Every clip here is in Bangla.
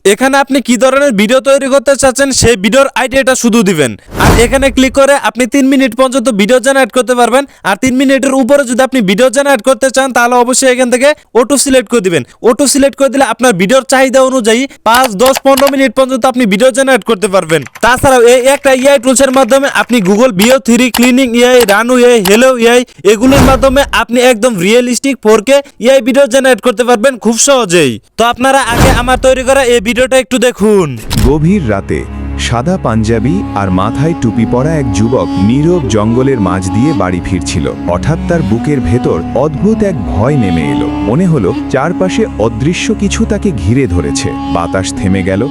এখানে আপনি কি ধরনের ভিডিও তৈরি করতে চাচ্ছেন সেই ভিডিওর আইডিয়াটা শুধু দিবেন। আর এখানে ক্লিক করে আপনি 3 মিনিট পর্যন্ত ভিডিও জেনারেট করতে পারবেন। আর 3 মিনিটের উপরে যদি আপনি ভিডিও জেনারেট করতে চান তাহলে অবশ্যই এখান থেকে অটো সিলেক্ট করে দিবেন। অটো সিলেক্ট করে দিলে আপনার ভিডিওর চাহিদা অনুযায়ী 5, 10, 15 মিনিট পর্যন্ত আপনি ভিডিও জেনারেট করতে পারবেন। তাছাড়াও এই একটা এআই টুলসের মাধ্যমে আপনি Google ভিও 3, cleaning AI, Ranu AI, hello AI এগুলোর মাধ্যমে আপনি একদম realistic 4K AI video generate করতে পারবেন খুব সহজেই। তো আপনারা আগে আমার তৈরি করা এই ভিডিওটা একটু দেখুন। গভীর রাতে সাদা পাঞ্জাবি আর মাথায় টুপি পরা এক যুবক নীরব জঙ্গলের মাঝ দিয়ে বাড়ি ফিরছিল। হঠাৎ তার বুকের ভেতর অদ্ভুত এক ভয় নেমে এলো। মনে হলো চারপাশে অদৃশ্য কিছু তাকে ঘিরে ধরেছে। বাতাস থেমে গেল,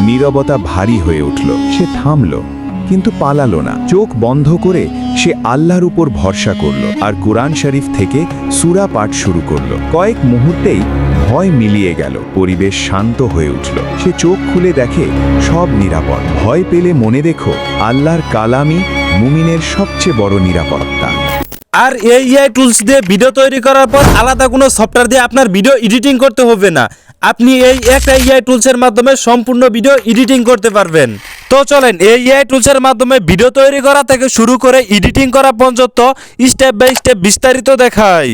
নীরবতা ভারী হয়ে উঠল। সে থামল কিন্তু পালালো না। চোখ বন্ধ করে সে আল্লাহর উপর ভরসা করল আর কুরআন শরীফ থেকে সূরা পাঠ শুরু করল। কয়েক মুহূর্তেই ভয় মিলিয়ে গেল, পরিবেশ শান্ত হয়ে উঠল। সে চোখ খুলে দেখে সব নিরাপদ। ভয় পেলে মনে রেখো, আল্লাহর কালামই মুমিনের সবচেয়ে বড় নিরাপত্তা। আর এই এআই টুলস দিয়ে ভিডিও তৈরি করার পর আলাদা কোনো সফটওয়্যার দিয়ে আপনার ভিডিও এডিটিং করতে হবে না। আপনি এই একটা এআই টুলসের মাধ্যমে সম্পূর্ণ ভিডিও এডিটিং করতে পারবেন। তো চলেন এই এআই টুলসের মাধ্যমে ভিডিও তৈরি করা থেকে শুরু করে এডিটিং করা পর্যন্ত স্টেপ বাই স্টেপ বিস্তারিত দেখাই।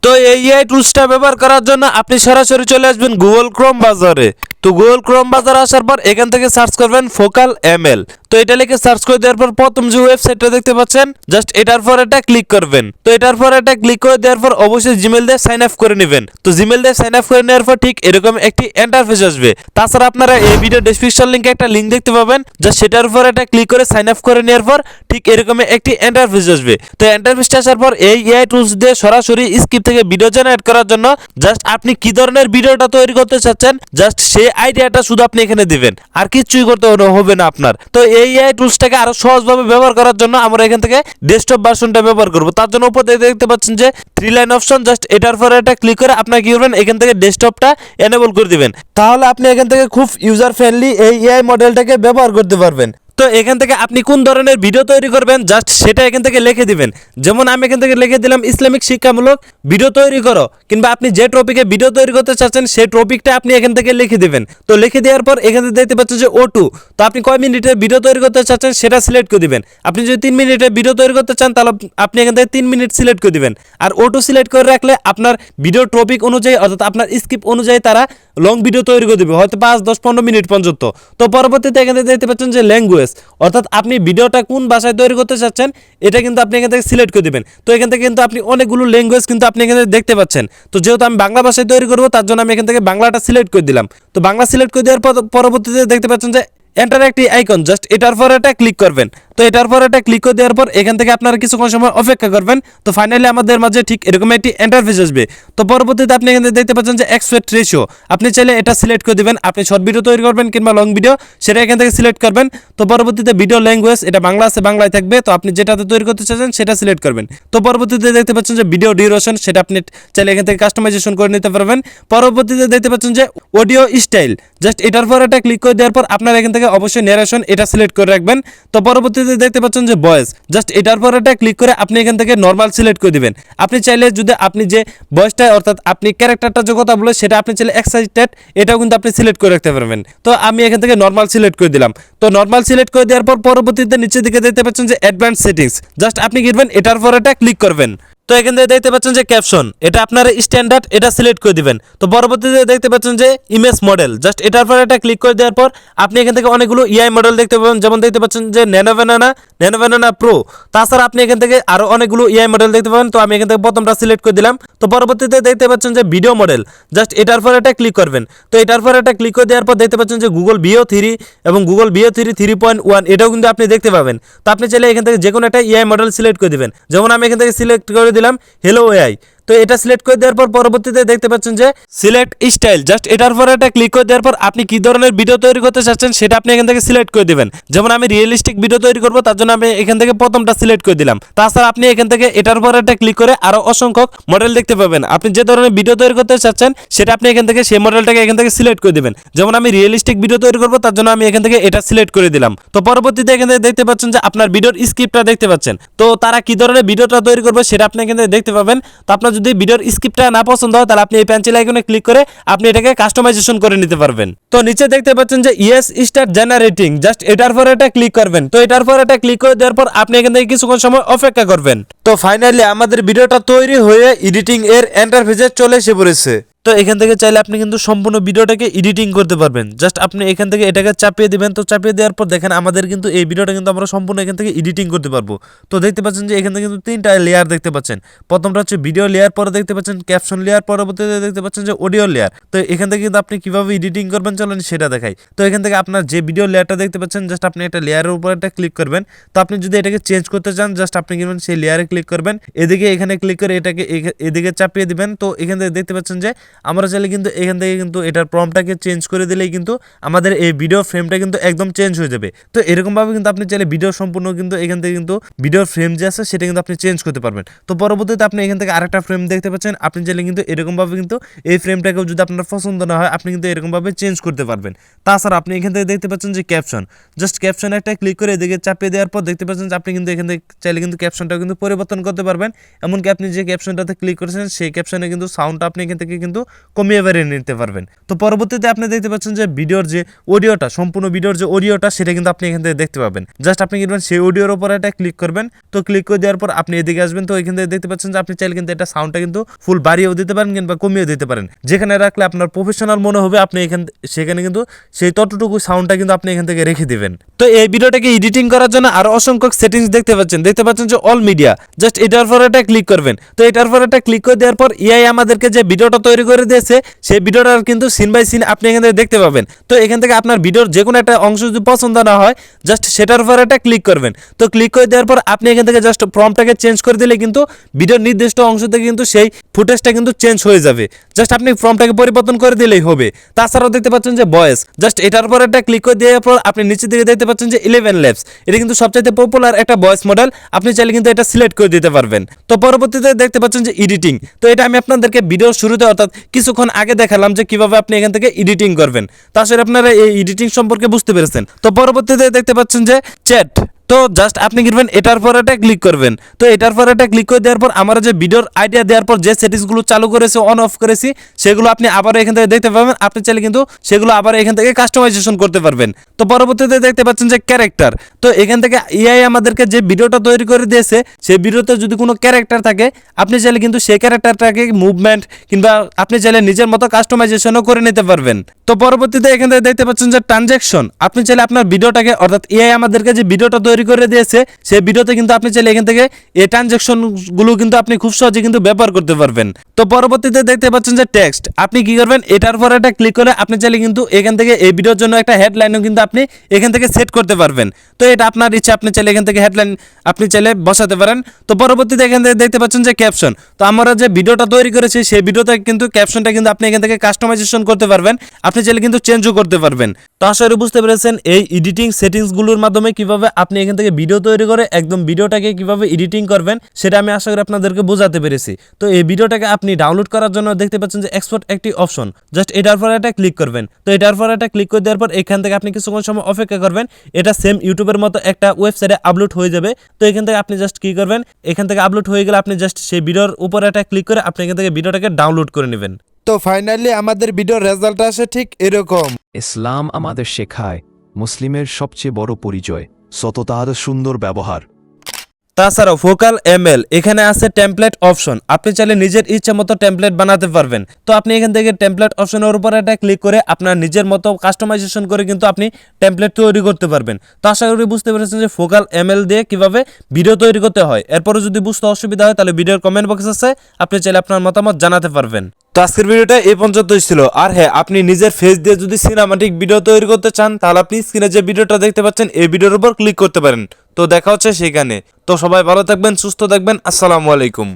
তো এই এআই টুলসটা ব্যবহার করার জন্য আপনি সরাসরি চলে আসবেন গুগল ক্রোম বাজারে। তো গুগল ক্রোম বাজারে আসার পর এখান থেকে সার্চ করবেন ফোকাল এমএল। তো এটা লিখে সার্চ করে দেওয়ার পর প্রথম যে ওয়েবসাইটটা দেখতে পাচ্ছেন জাস্ট এটার পর এটা ক্লিক করবেন। তো এটার পর এটা ক্লিক করে দেওয়ার পর অবশ্যই জিমেল দিয়ে সাইন আপ করে নেবেন। তো জিমেল দিয়ে সাইন আপ করে নেওয়ার পর ঠিক এরকম একটি ইন্টারফেস আসবে। তাছাড়া আপনারা এই ভিডিও ডেসক্রিপশন লিংকে একটা লিংক দেখতে পাবেন, জাস্ট সেটার উপর এটা ক্লিক করে সাইন আপ করে নেওয়ার পর ঠিক এরকম একটি ইন্টারফেস আসবে। তো ইন্টারফেসটা আসার পর এই এআই টুলস দিয়ে সরাসরি স্ক্রিপ্ট থেকে ভিডিও জেনারেট করার জন্য জাস্ট আপনি কি ধরনের ভিডিওটা তৈরি করতে চাচ্ছেন জাস্ট সেই আইডিয়াটা শুধু আপনি এখানে দিবেন, আর কিছুই করতে হবে না আপনার। তো এই এআই টুলসটাকে আরো সহজভাবে ব্যবহার করার জন্য আমরা এখান থেকে ডেস্কটপ ভার্সনটা ব্যবহার করব। তার জন্য উপরে দেখতে পাচ্ছেন যে 3 লাইন অপশন, জাস্ট এটার পরে এটা ক্লিক করে আপনারা কি করবেন এখান থেকে ডেস্কটপটা এনেবল করে দিবেন। তাহলে আপনি এখান থেকে খুব ইউজার ফ্রেন্ডলি এই এআই মডেলটাকে ব্যবহার করতে পারবেন। তো এখান থেকে আপনি কোন ধরনের ভিডিও তৈরি করবেন জাস্ট সেটা এখান থেকে লিখে দিবেন। যেমন আমি এখান থেকে লিখে দিলাম ইসলামিক শিক্ষামূলক ভিডিও তৈরি করো, কিংবা আপনি যে টপিকে ভিডিও তৈরি করতে চাচ্ছেন সেই টপিকটা আপনি এখান থেকে লিখে দিবেন। তো লিখে দেওয়ার পর এখানে দেখতে পাচ্ছেন যে O2, তো আপনি কয় মিনিটের ভিডিও তৈরি করতে চাচ্ছেন সেটা সিলেক্ট করে দিবেন। আপনি যদি 3 মিনিটের ভিডিও তৈরি করতে চান তাহলে আপনি এখান থেকে 3 মিনিট সিলেক্ট করে দিবেন। আর O2 সিলেক্ট করে রাখলে আপনার ভিডিও টপিক অনুযায়ী অর্থাৎ আপনার স্ক্রিপ্ট অনুযায়ী তারা লং ভিডিও তৈরি করে দেবে, হয়তো 5, 10, 15 মিনিট পর্যন্ত। তো পরবর্তীতে এখানে দেখতে পাচ্ছেন যে ল্যাঙ্গুয়েজ, অর্থাৎ আপনি ভিডিওটা কোন ভাষায় তৈরি করতে চাচ্ছেন এটা কিন্তু আপনি এখান থেকে সিলেক্ট করে দিবেন। তো এখান থেকে কিন্তু আপনি অনেকগুলো ল্যাঙ্গুয়েজ কিন্তু আপনি এখানে দেখতে পাচ্ছেন। তো যেহেতু আমি বাংলা ভাষায় তৈরি করবো তার জন্য আমি এখান থেকে বাংলাটা সিলেক্ট করে দিলাম। তো বাংলা সিলেক্ট করে দেওয়ার পর পরবর্তীতে দেখতে পাচ্ছেন যে এন্টার একটি আইকন, জাস্ট এটার পর এটা ক্লিক করবেন। তো এটার পর এটা ক্লিক করে দেওয়ার পর এখান থেকে আপনারা কিছুক্ষণ সময় অপেক্ষা করবেন। তো ফাইনালি আমাদের মাঝে ঠিক এরকম একটি ইন্টারফেস আসবে। তো পরবর্তীতে আপনি এখানে দেখতে পাচ্ছেন যে এক্সপেক্ট রেশিও, আপনি চাইলে এটা সিলেক্ট করে দিবেন। আপনি শর্ট ভিডিও তৈরি করবেন কিংবা লং ভিডিও সেটা এখান থেকে সিলেক্ট করবেন। তো পরবর্তীতে ভিডিও ল্যাঙ্গুয়েজ, এটা বাংলা আছে বাংলায় থাকবে, তো আপনি যেটাতে তৈরি করতে চাচ্ছেন সেটা সিলেক্ট করবেন। তো পরবর্তীতে দেখতে পাচ্ছেন যে ভিডিও ডিউরেশন, সেটা আপনি চাইলে এখান থেকে কাস্টমাইজেশন করে নিতে পারবেন। পরবর্তীতে দেখতে পাচ্ছেন যে অডিও স্টাইল, জাস্ট এটার পর এটা ক্লিক করে দেওয়ার পর আপনারা এখান থেকে অবশ্যই ন্যারেশন এটা সিলেক্ট করে রাখবেন। তো পরবর্তীতে দেখতে পাচ্ছেন যে ভয়েস, জাস্ট এটার পর এটা ক্লিক করে আপনি এখান থেকে নরমাল সিলেক্ট করে দিবেন। আপনি চাইলে যদি আপনি যে ভয়েসটা অর্থাৎ আপনি ক্যারেক্টারটা যে কথা বলে সেটা আপনি চাইলে এক্সাইটেড এটাও কিন্তু আপনি সিলেক্ট করে রাখতে পারবেন। তো আমি এখান থেকে নরমাল সিলেক্ট করে দিলাম। তো নরমাল সিলেক্ট করে দেওয়ার পর পরবর্তীতে নিচের দিকে দেখতে পাচ্ছেন যে অ্যাডভান্স সেটিংস, জাস্ট আপনি গিরবেন এটার পর এটা ক্লিক করবেন। তো এখান থেকে দেখতে পাচ্ছেন যে ক্যাপশন, এটা আপনার স্ট্যান্ডার্ড এটা সিলেক্ট করে দিবেন। তো পরবর্তীতে দেখতে পাচ্ছেন যে ইমেজ মডেল, জাস্ট এটার পর এটা ক্লিক করে দেওয়ার পর আপনি এখান থেকে অনেকগুলো ইআই মডেল দেখতে পাবেন। যেমন দেখতে পাচ্ছেন যে ন্যানো ব্যানানা প্রো। তাছাড়া আপনি এখান থেকে আরো অনেকগুলো ইআই মডেল দেখতে পাবেন। তো আমি এখান থেকে প্রথমটা সিলেক্ট করে দিলাম। তো পরবর্তীতে দেখতে পাচ্ছেন যে ভিডিও মডেল, জাস্ট এটার পর এটা ক্লিক করবেন। তো এটার পর এটা ক্লিক করে দেওয়ার পর দেখতে পাচ্ছেন যে গুগল ভিও 3 এবং গুগল ভিও 3.1 এটাও কিন্তু আপনি দেখতে পাবেন। তো আপনি চাইলে এখান থেকে যে কোনো একটা ইআই মডেল সিলেক্ট করে দিবেন। যেমন আমি এখান থেকে সিলেক্ট করে দিলাম হ্যালো এআই। তো এটা সিলেক্ট করে দেওয়ার পর পরবর্তীতে দেখতে পাচ্ছেন যে সিলেক্ট স্টাইল, জাস্ট এটার পর এটা ক্লিক করে দেওয়ার পর আপনি কি ধরনের ভিডিও তৈরি করতে চাচ্ছেন সেটা আপনি এখান থেকে সিলেক্ট করে দিবেন। যেমন আমি রিয়েলিস্টিক ভিডিও তৈরি করব তার জন্য আমি এখান থেকে প্রথমটা সিলেক্ট করে দিলাম। তাছাড়া আপনি এখান থেকে এটার পর এটা ক্লিক করে আরো অসংখ্য মডেল দেখতে পাবেন। আপনি যে ধরনের ভিডিও তৈরি করতে চাচ্ছেন সেটা আপনি এখান থেকে সেই মডেলটাকে এখান থেকে সিলেক্ট করে দিবেন। যেমন আমি রিয়েলিস্টিক ভিডিও তৈরি করব তার জন্য আমি এখান থেকে এটা সিলেক্ট করে দিলাম। তো পরবর্তীতে এখান থেকে দেখতে পাচ্ছেন যে আপনার ভিডিওর স্ক্রিপ্টটা দেখতে পাচ্ছেন। তো তারা কি ধরনের ভিডিওটা তৈরি করবে সেটা আপনি এখান থেকে দেখতে পাবেন। তো আপনার যদি ভিডিওর স্ক্রিপ্টটা না পছন্দ হয় তাহলে আপনি এই পেন্সিল আইকনে ক্লিক করে আপনি এটাকে কাস্টমাইজেশন করে নিতে পারবেন। তো নিচে দেখতে পাচ্ছেন যে ইয়েস স্টার্ট জেনারেটিং, জাস্ট এটার পর এটা ক্লিক করবেন। তো এটার পর এটা ক্লিক করে দেওয়ার পর আপনি এখান থেকে কিছুক্ষণ সময় অপেক্ষা করবেন। তো ফাইনালি আমাদের ভিডিওটা তৈরি হয়ে এডিটিং এর ইন্টারফেসে চলে এসে পড়েছে। তো এখান থেকে চাইলে আপনি কিন্তু সম্পূর্ণ ভিডিওটাকে এডিটিং করতে পারবেন। জাস্ট আপনি এখান থেকে এটাকে চাপিয়ে দিবেন। তো চাপিয়ে দেওয়ার পর দেখেন আমাদের কিন্তু এই ভিডিওটা কিন্তু আমরা সম্পূর্ণ এখান থেকে এডিটিং করতে পারবো। তো দেখতে পাচ্ছেন যে এখান থেকে কিন্তু 3টা লেয়ার দেখতে পাচ্ছেন। প্রথমটা হচ্ছে ভিডিও লেয়ার, পরে দেখতে পাচ্ছেন ক্যাপশন লেয়ার, পরবর্তীতে দেখতে পাচ্ছেন যে অডিও লেয়ার। তো এখান থেকে কিন্তু আপনি কিভাবে এডিটিং করবেন চলেন সেটা দেখাই। তো এখান থেকে আপনার যে ভিডিও লেয়ারটা দেখতে পাচ্ছেন জাস্ট আপনি একটা লেয়ারের উপর একটা ক্লিক করবেন। তো আপনি যদি এটাকে চেঞ্জ করতে চান জাস্ট আপনি কিনবেন সেই লেয়ারে ক্লিক করবেন, এদিকে এখানে ক্লিক করে এটাকে এদিকে চাপিয়ে দিবেন। তো এখান থেকে দেখতে পাচ্ছেন যে আমরা চাইলে কিন্তু এখান থেকে কিন্তু এটার প্রম্পটটাকে চেঞ্জ করে দিলেই কিন্তু আমাদের এই ভিডিও ফ্রেমটা কিন্তু একদম চেঞ্জ হয়ে যাবে। তো এরকম ভাবে কিন্তু আপনি চাইলে ভিডিও সম্পূর্ণ কিন্তু এখান থেকে কিন্তু ভিডিওর ফ্রেম যে আছে সেটা কিন্তু আপনি চেঞ্জ করতে পারবেন। তো পরবর্তীতে আপনি এখান থেকে আরেকটা ফ্রেম দেখতে পাচ্ছেন, আপনি চাইলে কিন্তু এরকম ভাবে কিন্তু এই ফ্রেমটাকেও যদি আপনার পছন্দ না হয় আপনি কিন্তু এরকম ভাবে চেঞ্জ করতে পারবেন। তাছাড়া আপনি এখান থেকে দেখতে পাচ্ছেন যে ক্যাপশন, জাস্ট ক্যাপশনে একটা ক্লিক করে এদিকে চাপিয়ে দেওয়ার পর দেখতে পাচ্ছেন যে আপনি কিন্তু এখান থেকে চাইলে কিন্তু ক্যাপশনটাও কিন্তু পরিবর্তন করতে পারবেন। এমনকি আপনি যে ক্যাপশনটাতে ক্লিক করেছেন সেই ক্যাপশনে কিন্তু সাউন্ডটা আপনি এখান থেকে কিন্তু কমিয়ে বাড়িয়ে নিতে পারবেন। তো পরবর্তীতে আপনি দেখতে পাচ্ছেন যে ভিডিওর যে অডিওটা, সম্পূর্ণ ভিডিওর যে অডিওটা সেটা কিন্তু আপনি এখান থেকে দেখতে পাবেন। জাস্ট আপনি কি করবেন সেই অডিওর উপর একটা ক্লিক করবেন। তো ক্লিক করে দেওয়ার পর আপনি এদিকে আসবেন। তো এখান থেকে দেখতে পাচ্ছেন যে আপনি চাইলে কিন্তু এটা সাউন্ডটা কিন্তু ফুল বাড়িয়েও দিতে পারেন কিংবা কমিয়েও দিতে পারেন। যেখানে রাখলে আপনার প্রফেশনাল মনে হবে আপনি সেখানে কিন্তু সেই ততটুকু সাউন্ডটা কিন্তু আপনি এখান থেকে রেখে দিবেন। তো এই ভিডিওটাকে এডিটিং করার জন্য আরো অসংখ্য সেটিংস দেখতে পাচ্ছেন যে অল মিডিয়া, জাস্ট এটার পর একটা ক্লিক করবেন। তো এটার পর একটা ক্লিক করে দেওয়ার পর এআই আমাদেরকে যে ভিডিওটা তৈরি করে দিয়েছে সেই ভিডিওটার কিন্তু সিন বাই সিন আপনি এখান থেকে দেখতে পাবেন। তো এখান থেকে আপনার ভিডিওর যে কোনো একটা অংশ যদি পছন্দ না হয় জাস্ট সেটার উপর একটা ক্লিক করবেন। তো ক্লিক করে দেওয়ার পর আপনি এখান থেকে জাস্ট প্রম্পটটাকে চেঞ্জ করে দিলে কিন্তু ভিডিওর নির্দিষ্ট অংশ থেকে কিন্তু সেই ফুটেজটা কিন্তু চেঞ্জ হয়ে যাবে। জাস্ট আপনি প্রম্পটটাকে পরিবর্তন করে দিলেই হবে। তাছাড়াও দেখতে পাচ্ছেন যে ভয়েস, জাস্ট এটার উপর একটা ক্লিক করে দেওয়ার পর আপনি নিচের দিকে দেখতে পাচ্ছেন যে 11 ল্যাবস, এটা কিন্তু সবচাইতে পপুলার একটা ভয়েস মডেল। আপনি চাইলে কিন্তু এটা সিলেক্ট করে দিতে পারবেন। তো পরবর্তীতে দেখতে পাচ্ছেন যে এডিটিং, তো এটা আমি আপনাদেরকে ভিডিওর শুরুতে অর্থাৎ কিছুক্ষণ আগে দেখালাম যে কিভাবে আপনি এখান থেকে এডিটিং করবেন। তাছাড়া আপনারা এই এডিটিং সম্পর্কে বুঝতে পেরেছেন। তো পরবর্তীতে দেখতে পাচ্ছেন যে চ্যাট, তো জাস্ট আপনি কিনবেন এটার পর এটা ক্লিক করবেন। তো এটার পর এটা ক্লিক করে দেওয়ার পর আমরা যে ভিডিওর আইডিয়া দেওয়ার পর যে সেটিংসগুলো চালু করেছি অন অফ করেছি সেগুলো আপনি আবার এখান থেকে দেখতে পাবেন। আপনি চাইলে কিন্তু সেগুলো আবার এখান থেকে কাস্টমাইজেশন করতে পারবেন। তো পরবর্তীতে দেখতে পাচ্ছেন যে ক্যারেক্টার, তো এখান থেকে এআই আমাদেরকে যে ভিডিওটা তৈরি করে দিয়েছে সেই ভিডিওতে যদি কোনো ক্যারেক্টার থাকে আপনি চাইলে কিন্তু সেই ক্যারেক্টারটাকে মুভমেন্ট কিংবা আপনি চাইলে নিজের মতো কাস্টমাইজেশনও করে নিতে পারবেন। তো পরবর্তীতে এখান থেকে দেখতে পাচ্ছেন যে ট্রানজ্যাকশন, আপনি চাইলে আপনার ভিডিওটাকে অর্থাৎ এআই আমাদেরকে যে ভিডিওটা তৈরি করে দিয়েছে সেই ভিডিওতে কিন্তু আপনি চাইলে এখান থেকে এই ট্রানজ্যাকশন গুলো কিন্তু আপনি খুব সহজে কিন্তু ব্যবহার করতে পারবেন। তো পরবর্তীতে দেখতে পাচ্ছেন যে টেক্সট, আপনি কি করবেন এটার পর একটা ক্লিক করে আপনি চাইলে কিন্তু এখান থেকে এই ভিডিওর জন্য একটা হেডলাইনও কিন্তু আপনি এখান থেকে সেট করতে পারবেন। তো এটা আপনার ইচ্ছা, আপনি চাইলে এখান থেকে হেডলাইন আপনি চাইলে বসাতে পারেন। তো পরবর্তীতে এখান থেকে দেখতে পাচ্ছেন যে ক্যাপশন, তো আমরা যে ভিডিওটা তৈরি করেছি সেই ভিডিওতে কিন্তু ক্যাপশনটা কিন্তু আপনি এখান থেকে কাস্টমাইজেশন করতে পারবেন। আপনি চাইলে কিন্তু চেঞ্জও করতে পারবেন। তো আশা করি বুঝতে পেরেছেন এই এডিটিং সেটিংসগুলোর মাধ্যমে কিভাবে আপনি এখান থেকে ভিডিও তৈরি করে একদম ভিডিওটাকে কিভাবে এডিটিং করবেন সেটা আমি আশা করি আপনাদেরকে বোঝাতে পেরেছি। তো এই ভিডিওটাকে আপনি ডাউনলোড করার জন্য দেখতে পাচ্ছেন যে এক্সপোর্ট একটি অপশন, জাস্ট এটার পর একটা ক্লিক করবেন। তো এটার পর একটা ক্লিক করে দেওয়ার পর এখান থেকে আপনি কিছুক্ষণ সময় অপেক্ষা করবেন। এটা সেম ইউটিউবের মতো একটা ওয়েবসাইটে আপলোড হয়ে যাবে। তো এখান থেকে আপনি জাস্ট কি করবেন, এখান থেকে আপলোড হয়ে গেলে আপনি জাস্ট সেই ভিডিওর উপর একটা ক্লিক করে আপনি এখান থেকে ভিডিওটাকে ডাউনলোড করে নেবেন। তো ফাইনালি আমাদের ভিডিওর রেজাল্ট আসে ঠিক এরকম। ইসলাম আমাদের শেখায় মুসলিমের সবচেয়ে বড় পরিচয় সততার সুন্দর ব্যবহার। তাছাড়াও ফোকাল এমএল এখানে আছে টেমপ্লেট অপশন, আপনি চাইলে নিজের ইচ্ছা মতো টেমপ্লেট বানাতে পারবেন। তো আপনি এখান থেকে টেমপ্লেট অপশনের উপর একটা ক্লিক করে আপনার নিজের মতো কাস্টমাইজেশন করে কিন্তু আপনি টেমপ্লেট তৈরি করতে পারবেন। তো আশা করি বুঝতে পেরেছেন যে ফোকাল এমএল দিয়ে কিভাবে ভিডিও তৈরি করতে হয়। এরপরে যদি বুঝতে অসুবিধা হয় তাহলে ভিডিওর কমেন্ট বক্স আছে, আপনি চাইলে আপনার মতামত জানাতে পারবেন। তো আজকের ভিডিওটা এই পর্যন্তই ছিল। আর হ্যাঁ, আপনি নিজের ফেস দিয়ে যদি সিনেমাটিক ভিডিও তৈরি করতে চান তাহলে আপনি স্ক্রিনে যে ভিডিওটা দেখতে পাচ্ছেন এই ভিডিওর উপর ক্লিক করতে পারেন। তো দেখা হচ্ছে সেখানে। তো সবাই ভালো থাকবেন, সুস্থ থাকবেন। আসসালামু আলাইকুম।